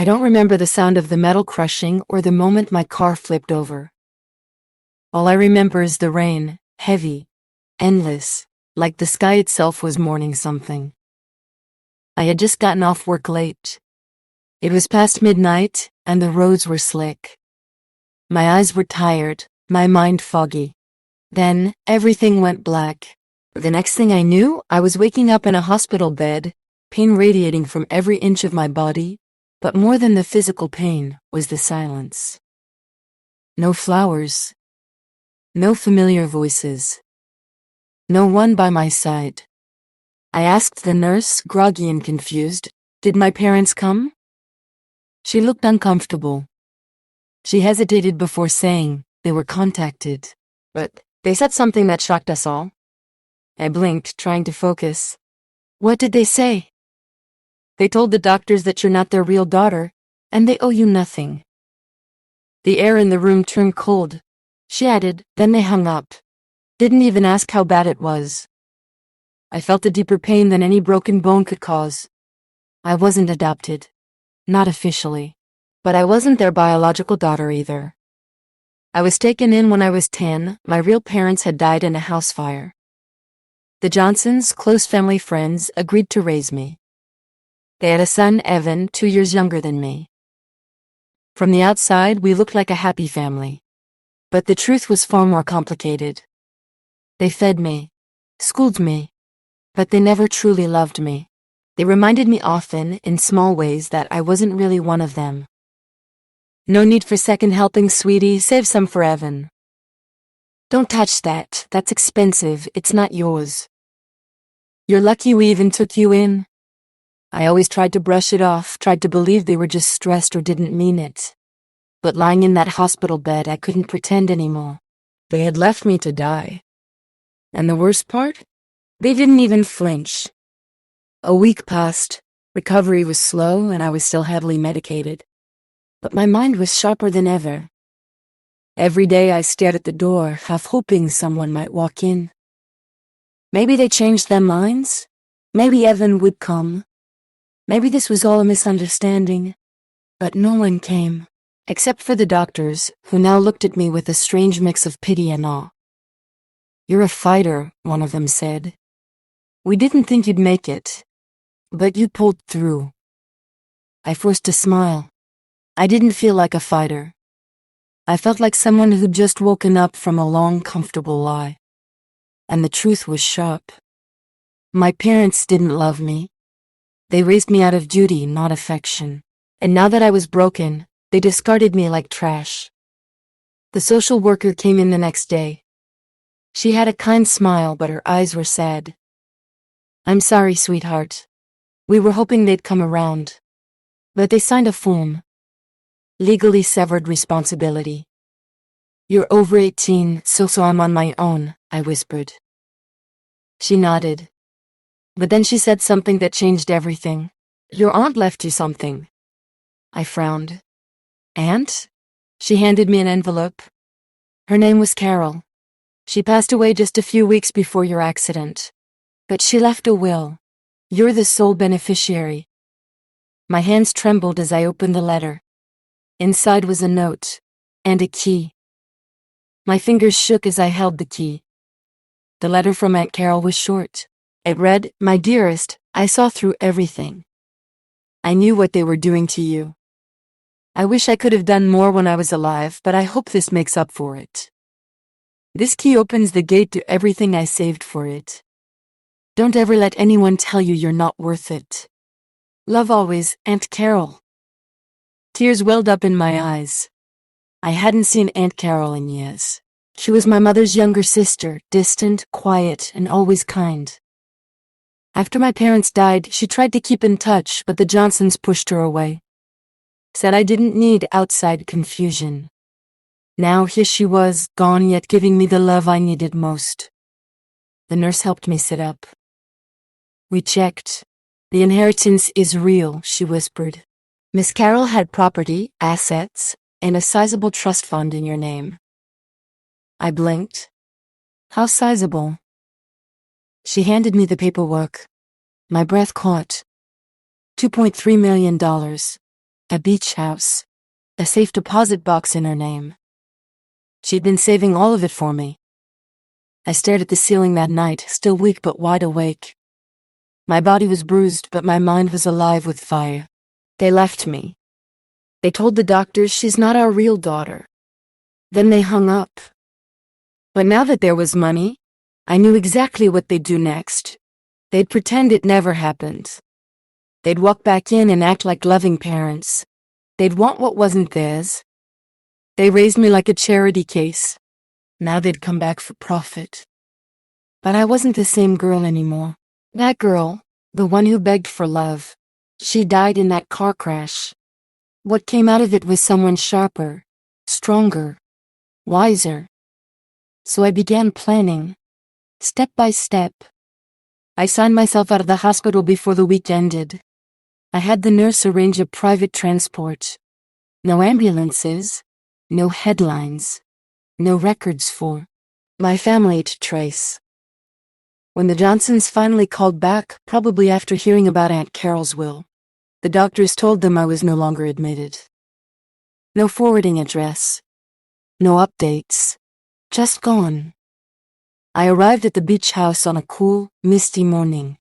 I don't remember the sound of the metal crushing or the moment my car flipped over. All I remember is the rain, heavy, endless, like the sky itself was mourning something. I had just gotten off work late. It was past midnight, and the roads were slick. My eyes were tired, my mind foggy. Then, everything went black. The next thing I knew, I was waking up in a hospital bed, pain radiating from every inch of my body, but more than the physical pain was the silence. No flowers. No familiar voices. No one by my side. I asked the nurse, groggy and confused, "Did my parents come?" She looked uncomfortable. She hesitated before saying they were contacted, but they said something that shocked us all. I blinked, trying to focus. "What did they say?" "They told the doctors that you're not their real daughter, and they owe you nothing." The air in the room turned cold. She added, then they hung up. Didn't even ask how bad it was. I felt a deeper pain than any broken bone could cause. I wasn't adopted. Not officially. But I wasn't their biological daughter either. I was taken in when I was 10. My real parents had died in a house fire. The Johnsons, close family friends, agreed to raise me. They had a son, Evan, 2 years younger than me. From the outside, we looked like a happy family. But the truth was far more complicated. They fed me, schooled me, but they never truly loved me. They reminded me often, in small ways, that I wasn't really one of them. "No need for second helping, sweetie, save some for Evan." "Don't touch that, that's expensive, it's not yours." "You're lucky we even took you in." I always tried to brush it off, tried to believe they were just stressed or didn't mean it. But lying in that hospital bed, I couldn't pretend anymore. They had left me to die. And the worst part? They didn't even flinch. A week passed, recovery was slow, and I was still heavily medicated. But my mind was sharper than ever. Every day I stared at the door, half hoping someone might walk in. Maybe they changed their minds. Maybe Evan would come. Maybe this was all a misunderstanding. But no one came, except for the doctors, who now looked at me with a strange mix of pity and awe. "You're a fighter," one of them said. "We didn't think you'd make it, but you pulled through." I forced a smile. I didn't feel like a fighter. I felt like someone who'd just woken up from a long, comfortable lie. And the truth was sharp. My parents didn't love me. They raised me out of duty, not affection. And now that I was broken, they discarded me like trash. The social worker came in the next day. She had a kind smile, but her eyes were sad. "I'm sorry, sweetheart. We were hoping they'd come around. But they signed a form. Legally severed responsibility. You're over 18, so I'm on my own," I whispered. She nodded. But then she said something that changed everything. "Your aunt left you something." I frowned. "Aunt?" She handed me an envelope. "Her name was Carol. She passed away just a few weeks before your accident. But she left a will. You're the sole beneficiary." My hands trembled as I opened the letter. Inside was a note. And a key. My fingers shook as I held the key. The letter from Aunt Carol was short. It read, "My dearest, I saw through everything. I knew what they were doing to you. I wish I could have done more when I was alive, but I hope this makes up for it. This key opens the gate to everything I saved for it. Don't ever let anyone tell you you're not worth it. Love always, Aunt Carol." Tears welled up in my eyes. I hadn't seen Aunt Carol in years. She was my mother's younger sister, distant, quiet, and always kind. After my parents died, she tried to keep in touch, but the Johnsons pushed her away. Said I didn't need outside confusion. Now here she was, gone, yet giving me the love I needed most. The nurse helped me sit up. "We checked. The inheritance is real," she whispered. "Miss Carol had property, assets, and a sizable trust fund in your name." I blinked. "How sizable?" She handed me the paperwork. My breath caught. $2.3 million. A beach house. A safe deposit box in her name. She'd been saving all of it for me. I stared at the ceiling that night, still weak but wide awake. My body was bruised, but my mind was alive with fire. They left me. They told the doctors she's not our real daughter. Then they hung up. But now that there was money, I knew exactly what they'd do next. They'd pretend it never happened. They'd walk back in and act like loving parents. They'd want what wasn't theirs. They raised me like a charity case. Now they'd come back for profit. But I wasn't the same girl anymore. That girl, the one who begged for love, she died in that car crash. What came out of it was someone sharper, stronger, wiser. So I began planning, step by step. I signed myself out of the hospital before the week ended. I had the nurse arrange a private transport. No ambulances, no headlines, no records for my family to trace. When the Johnsons finally called back, probably after hearing about Aunt Carol's will, the doctors told them I was no longer admitted. No forwarding address, no updates, just gone. I arrived at the beach house on a cool, misty morning.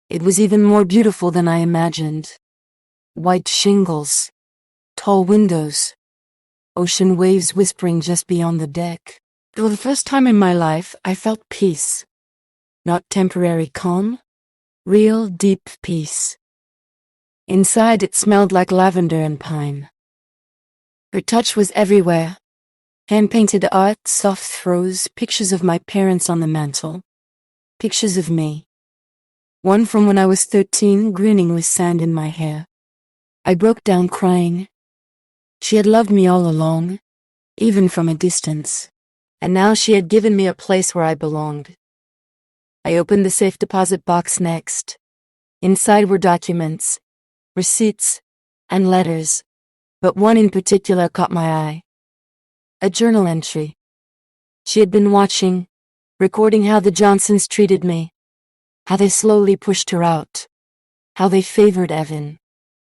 It was even more beautiful than I imagined. White shingles, tall windows, ocean waves whispering just beyond the deck. For the first time in my life, I felt peace. Not temporary calm, real deep peace. Inside it smelled like lavender and pine. Her touch was everywhere. Hand-painted art, soft throws, pictures of my parents on the mantel. Pictures of me. One from when I was 13, grinning with sand in my hair. I broke down crying. She had loved me all along, even from a distance. And now she had given me a place where I belonged. I opened the safe deposit box next. Inside were documents, receipts, and letters, but one in particular caught my eye. A journal entry. She had been watching, recording how the Johnsons treated me, how they slowly pushed her out, how they favored Evan,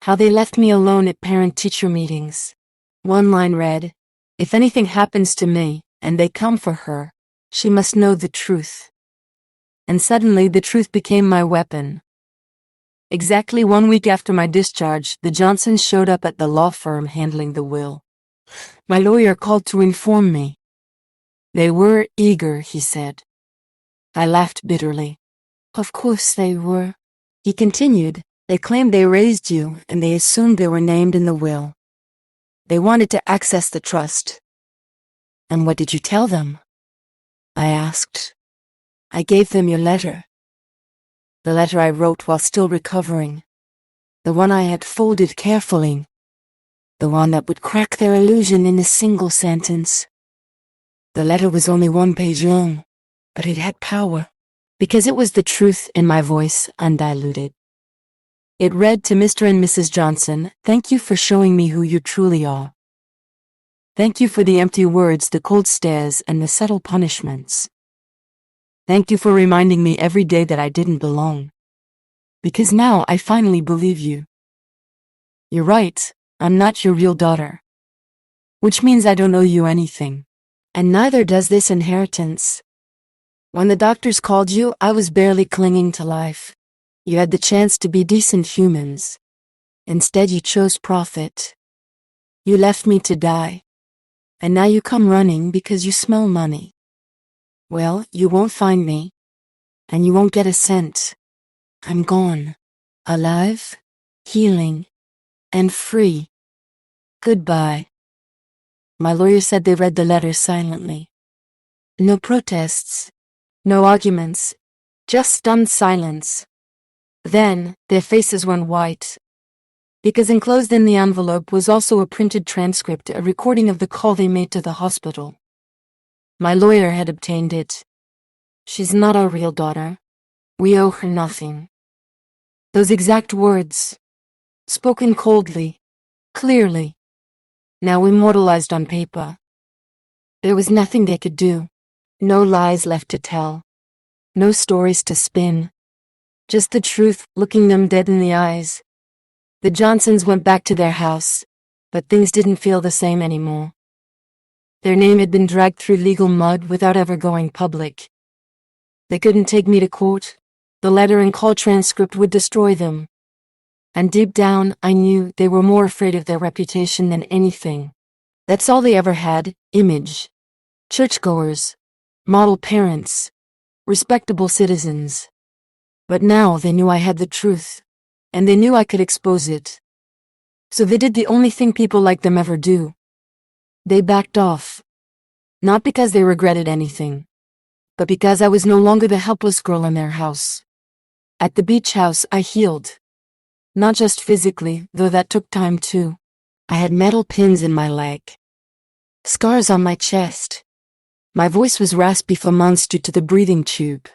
how they left me alone at parent-teacher meetings. One line read, "If anything happens to me, and they come for her, she must know the truth." And suddenly the truth became my weapon. Exactly 1 week after my discharge, the Johnsons showed up at the law firm handling the will. My lawyer called to inform me. They were eager, he said. I laughed bitterly. Of course they were. He continued, they claimed they raised you, and they assumed they were named in the will. They wanted to access the trust. And what did you tell them? I asked. I gave them your letter. The letter I wrote while still recovering. The one I had folded carefully. The one that would crack their illusion in a single sentence. The letter was only 1 page long, but it had power, because it was the truth in my voice, undiluted. It read to Mr. and Mrs. Johnson, "Thank you for showing me who you truly are. Thank you for the empty words, the cold stares, and the subtle punishments. Thank you for reminding me every day that I didn't belong. Because now I finally believe you. You're right, I'm not your real daughter. Which means I don't owe you anything. And neither does this inheritance. When the doctors called you, I was barely clinging to life. You had the chance to be decent humans. Instead, you chose profit. You left me to die. And now you come running because you smell money. Well, you won't find me. And you won't get a cent. I'm gone. Alive, healing, and free. Goodbye." My lawyer said they read the letter silently. No protests, no arguments, just stunned silence. Then, their faces went white. Because enclosed in the envelope was also a printed transcript, a recording of the call they made to the hospital. My lawyer had obtained it. She's not our real daughter. We owe her nothing. Those exact words, spoken coldly, clearly, now immortalized on paper. There was nothing they could do. No lies left to tell. No stories to spin. Just the truth looking them dead in the eyes. The Johnsons went back to their house, but things didn't feel the same anymore. Their name had been dragged through legal mud without ever going public. They couldn't take me to court. The letter and call transcript would destroy them. And deep down, I knew they were more afraid of their reputation than anything. That's all they ever had: image. Churchgoers. Model parents. Respectable citizens. But now they knew I had the truth. And they knew I could expose it. So they did the only thing people like them ever do. They backed off. Not because they regretted anything, but because I was no longer the helpless girl in their house. At the beach house, I healed. Not just physically, though that took time too. I had metal pins in my leg. Scars on my chest. My voice was raspy from months due to the breathing tube.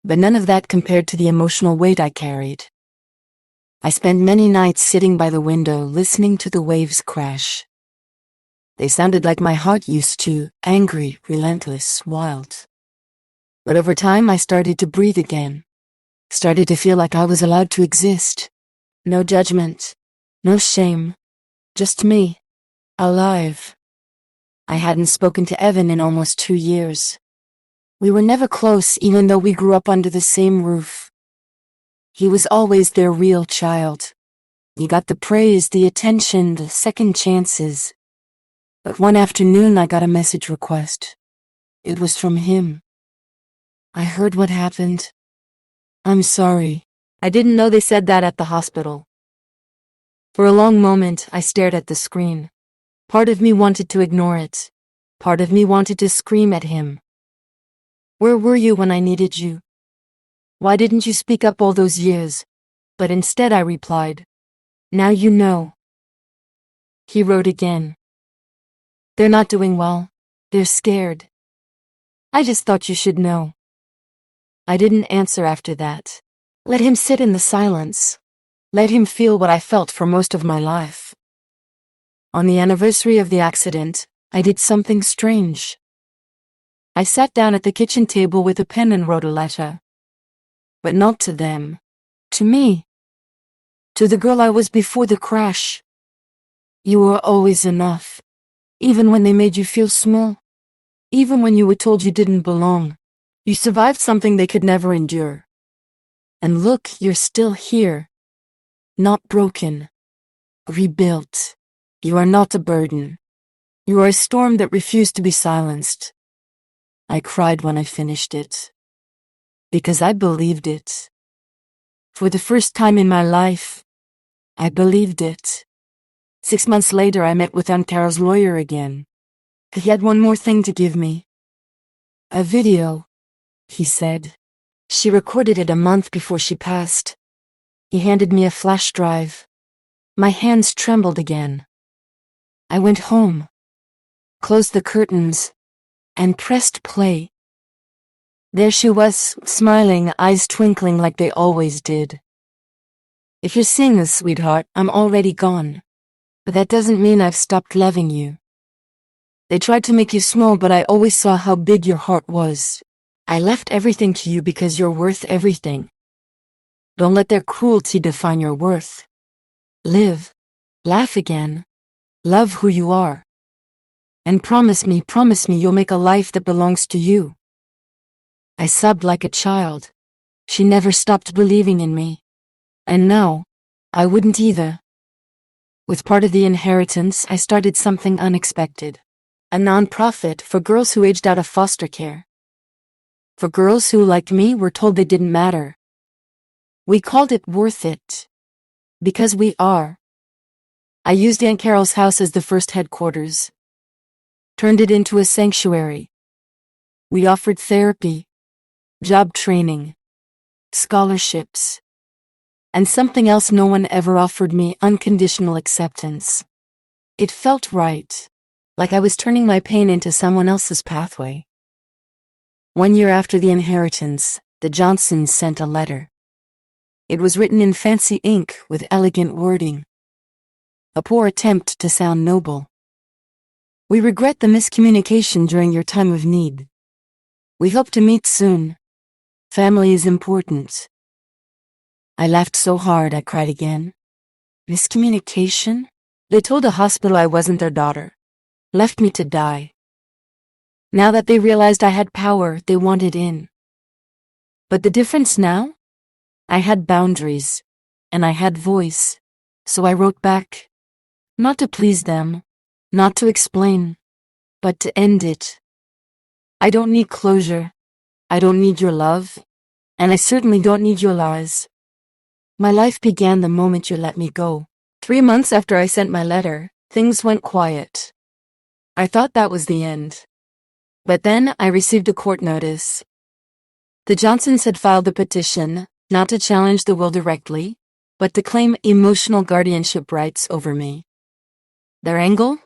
But none of that compared to the emotional weight I carried. I spent many nights sitting by the window listening to the waves crash. They sounded like my heart used to, angry, relentless, wild. But over time I started to breathe again. Started to feel like I was allowed to exist. No judgment. No shame. Just me. Alive. I hadn't spoken to Evan in almost 2 years. We were never close even though we grew up under the same roof. He was always their real child. He got the praise, the attention, the second chances. But one afternoon I got a message request. It was from him. I heard what happened. I'm sorry. I didn't know they said that at the hospital. For a long moment I stared at the screen. Part of me wanted to ignore it. Part of me wanted to scream at him. Where were you when I needed you? Why didn't you speak up all those years? But instead I replied, now you know. He wrote again. They're not doing well. They're scared. I just thought you should know. I didn't answer after that. Let him sit in the silence. Let him feel what I felt for most of my life. On the anniversary of the accident, I did something strange. I sat down at the kitchen table with a pen and wrote a letter. But not to them. To me. To the girl I was before the crash. You were always enough. Even when they made you feel small. Even when you were told you didn't belong. You survived something they could never endure. And look, you're still here. Not broken. Rebuilt. You are not a burden. You are a storm that refused to be silenced. I cried when I finished it. Because I believed it. For the first time in my life, I believed it. 6 months later, I met with Ankar's lawyer again. He had one more thing to give me. A video, he said. She recorded it a month before she passed. He handed me a flash drive. My hands trembled again. I went home, closed the curtains, and pressed play. There she was, smiling, eyes twinkling like they always did. If you're seeing this, sweetheart, I'm already gone. But that doesn't mean I've stopped loving you. They tried to make you small, but I always saw how big your heart was. I left everything to you because you're worth everything. Don't let their cruelty define your worth. Live. Laugh again. Love who you are. And promise me you'll make a life that belongs to you. I sobbed like a child. She never stopped believing in me. And now, I wouldn't either. With part of the inheritance, I started something unexpected. A non-profit for girls who aged out of foster care. For girls who, like me, were told they didn't matter. We called it Worth It. Because we are. I used Aunt Carol's house as the first headquarters. Turned it into a sanctuary. We offered therapy, job training, scholarships, and something else no one ever offered me: unconditional acceptance. It felt right, like I was turning my pain into someone else's pathway. 1 year after the inheritance, the Johnsons sent a letter. It was written in fancy ink with elegant wording. A poor attempt to sound noble. We regret the miscommunication during your time of need. We hope to meet soon. Family is important. I laughed so hard I cried again. Miscommunication? They told the hospital I wasn't their daughter. Left me to die. Now that they realized I had power, they wanted in. But the difference now? I had boundaries, and I had voice, so I wrote back. Not to please them, not to explain, but to end it. I don't need closure. I don't need your love, and I certainly don't need your lies. My life began the moment you let me go. 3 months after I sent my letter, things went quiet. I thought that was the end. But then I received a court notice. The Johnsons had filed a petition, not to challenge the will directly, but to claim emotional guardianship rights over me. Their angle?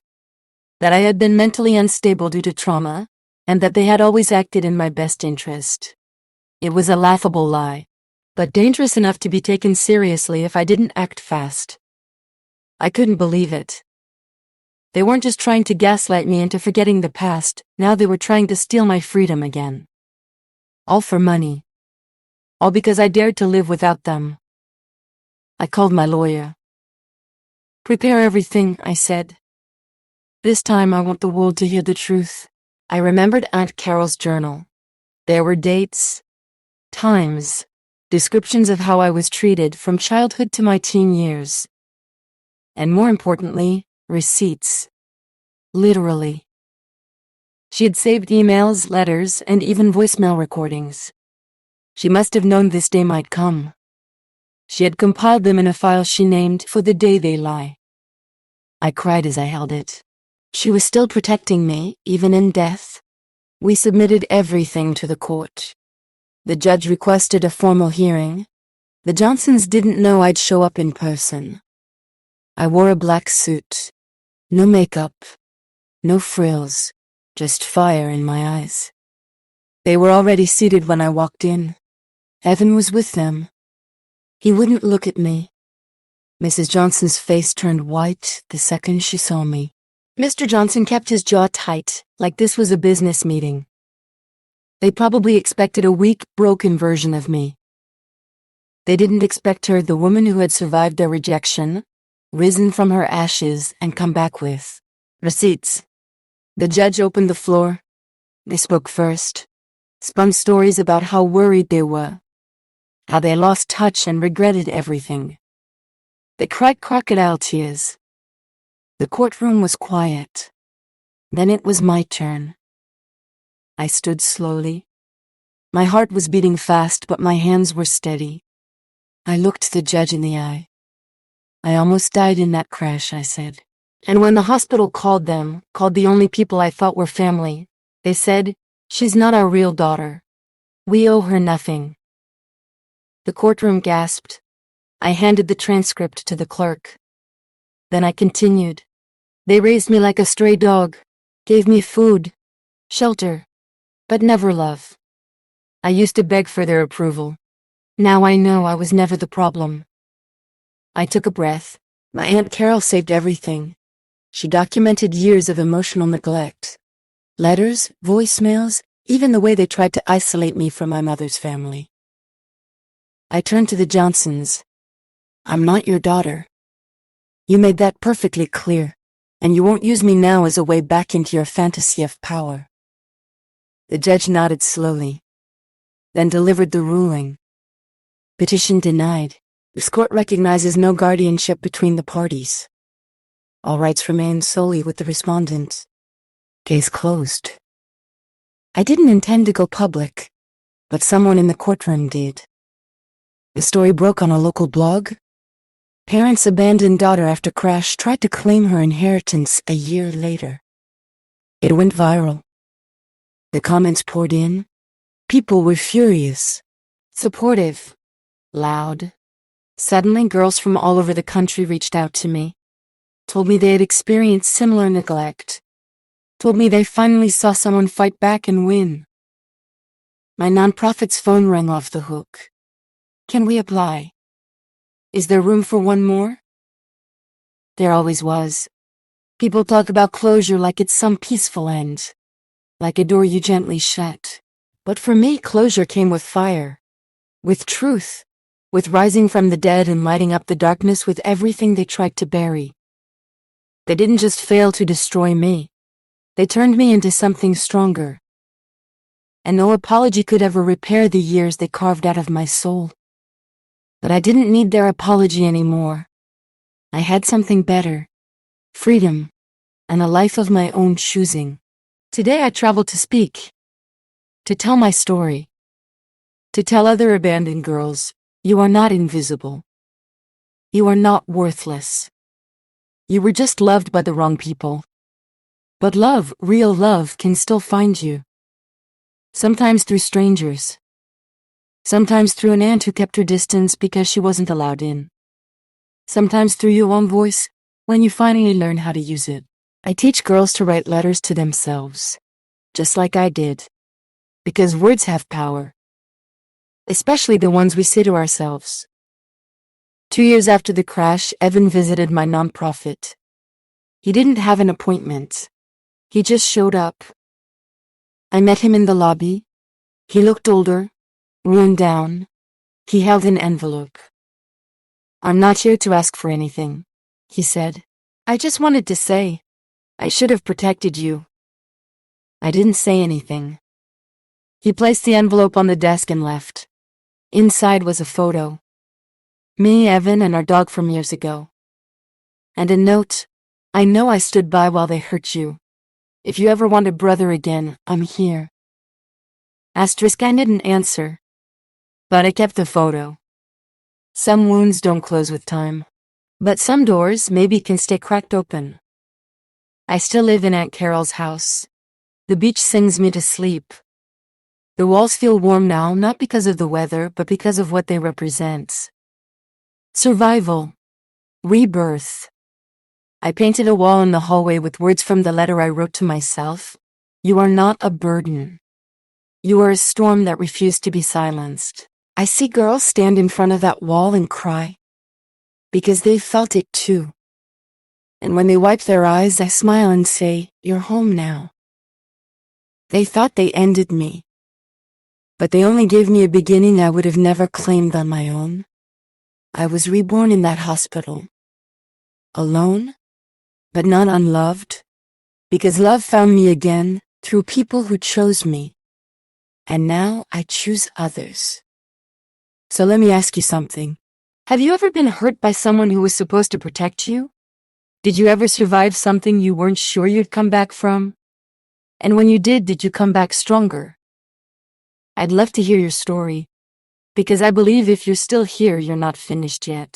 That I had been mentally unstable due to trauma, and that they had always acted in my best interest. It was a laughable lie, but dangerous enough to be taken seriously if I didn't act fast. I couldn't believe it. They weren't just trying to gaslight me into forgetting the past, now they were trying to steal my freedom again. All for money. All because I dared to live without them. I called my lawyer. Prepare everything, I said. This time I want the world to hear the truth. I remembered Aunt Carol's journal. There were dates, times, descriptions of how I was treated from childhood to my teen years. And more importantly, receipts. Literally. She had saved emails, letters, and even voicemail recordings. She must have known this day might come. She had compiled them in a file she named For the Day They Lie. I cried as I held it. She was still protecting me, even in death. We submitted everything to the court. The judge requested a formal hearing. The Johnsons didn't know I'd show up in person. I wore a black suit. No makeup. No frills. Just fire in my eyes. They were already seated when I walked in. Evan was with them. He wouldn't look at me. Mrs. Johnson's face turned white the second she saw me. Mr. Johnson kept his jaw tight, like this was a business meeting. They probably expected a weak, broken version of me. They didn't expect her, the woman who had survived their rejection, risen from her ashes, and come back with receipts. The judge opened the floor. They spoke first, spun stories about how worried they were, how they lost touch and regretted everything. They cried crocodile tears. The courtroom was quiet. Then it was my turn. I stood slowly. My heart was beating fast, but my hands were steady. I looked the judge in the eye. I almost died in that crash, I said. And when the hospital called the only people I thought were family, they said, she's not our real daughter. We owe her nothing. The courtroom gasped. I handed the transcript to the clerk. Then I continued. They raised me like a stray dog, gave me food, shelter, but never love. I used to beg for their approval. Now I know I was never the problem. I took a breath. My Aunt Carol saved everything. She documented years of emotional neglect. Letters, voicemails, even the way they tried to isolate me from my mother's family. I turned to the Johnsons. I'm not your daughter. You made that perfectly clear, and you won't use me now as a way back into your fantasy of power. The judge nodded slowly, then delivered the ruling. Petition denied. This court recognizes no guardianship between the parties. All rights remain solely with the respondent. Case closed. I didn't intend to go public, but someone in the courtroom did. The story broke on a local blog. Parents abandoned daughter after crash tried to claim her inheritance a year later. It went viral. The comments poured in. People were furious, supportive, loud. Suddenly, girls from all over the country reached out to me, told me they had experienced similar neglect, told me they finally saw someone fight back and win. My nonprofit's phone rang off the hook. Can we apply? Is there room for one more? There always was. People talk about closure like it's some peaceful end, like a door you gently shut. But for me, closure came with fire, with truth, with rising from the dead and lighting up the darkness with everything they tried to bury. They didn't just fail to destroy me. They turned me into something stronger. And no apology could ever repair the years they carved out of my soul. But I didn't need their apology anymore. I had something better. Freedom. And a life of my own choosing. Today I travel to speak. To tell my story. To tell other abandoned girls, you are not invisible. You are not worthless. You were just loved by the wrong people. But love, real love, can still find you. Sometimes through strangers. Sometimes through an aunt who kept her distance because she wasn't allowed in. Sometimes through your own voice, when you finally learn how to use it. I teach girls to write letters to themselves. Just like I did. Because words have power. Especially the ones we say to ourselves. 2 years after the crash, Evan visited my nonprofit. He didn't have an appointment. He just showed up. I met him in the lobby. He looked older, worn down. He held an envelope. "I'm not here to ask for anything," he said. "I just wanted to say, I should have protected you." I didn't say anything. He placed the envelope on the desk and left. Inside was a photo. Me, Evan, and our dog from years ago. And a note. "I know I stood by while they hurt you. If you ever want a brother again, I'm here." Asterisk, I didn't answer. But I kept the photo. Some wounds don't close with time. But some doors maybe can stay cracked open. I still live in Aunt Carol's house. The beach sings me to sleep. The walls feel warm now, not because of the weather, but because of what they represent. Survival. Rebirth. I painted a wall in the hallway with words from the letter I wrote to myself. You are not a burden. You are a storm that refused to be silenced. I see girls stand in front of that wall and cry. Because they felt it too. And when they wipe their eyes, I smile and say, "You're home now." They thought they ended me. But they only gave me a beginning I would have never claimed on my own. I was reborn in that hospital. Alone, but not unloved. Because love found me again through people who chose me. And now I choose others. So let me ask you something. Have you ever been hurt by someone who was supposed to protect you? Did you ever survive something you weren't sure you'd come back from? And when you did you come back stronger? I'd love to hear your story. Because I believe if you're still here, you're not finished yet.